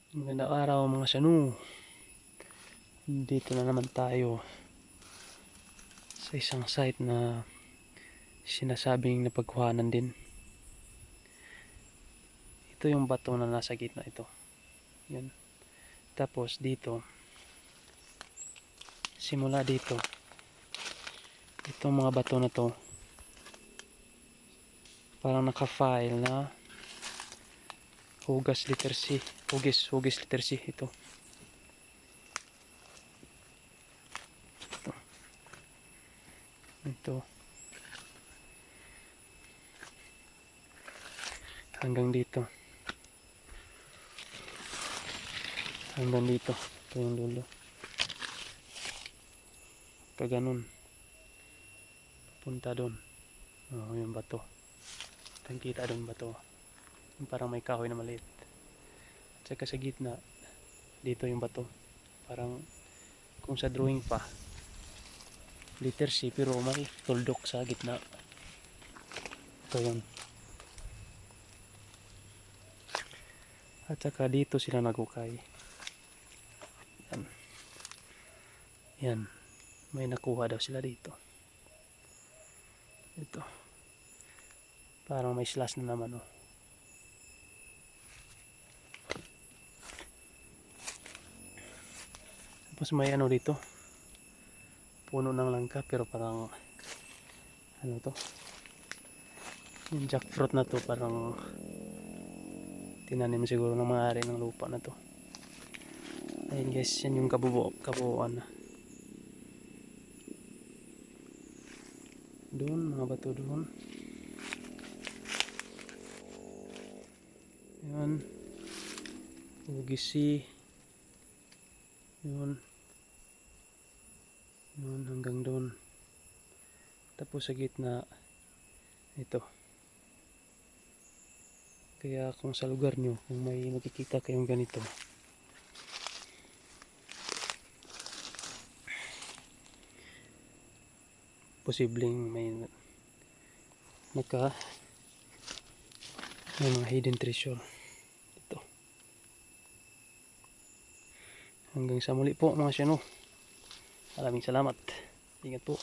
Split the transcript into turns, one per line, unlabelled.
Magandang araw mga sanu. Dito na naman tayo sa isang site na sinasabing napagkuhanan din. Ito yung bato na nasa gitna ito. Yan. Tapos dito, simula dito, itong mga bato na to parang naka-file na Hugas letter C. Hugis letter C ito. Ito. Hanggang dito. Hanggang dito. Ito yung dulo. Kaganon. Punta doon. Oh, yung bato. Kita doon bato. Yung parang may kahoy na maliit. At saka sa gitna, dito yung bato. Parang kung sa drawing pa, letter C pero may tuldok sa gitna. Ito yun. At saka dito sila nagukay. Yan. Yan. May nakuha daw sila dito. Ito. Parang may slash na naman, oh. Tapos may ano dito. Puno ng langka pero parang ano to? Yung jackfruit na to parang tinanim siguro ng mga-ari ng lupa na to. Ayun guys, yan yung kabuuan na. Doon, mga bato doon. Yan. Ugisi. Yun. Yun, hanggang doon. Tapos sa gitna, ito. Kaya kung sa lugar nyo, kung may makikita kayong ganito, posibleng may mga hidden treasure ito. Hanggang sa muli po mga siyano. Maraming salamat. Ingat po.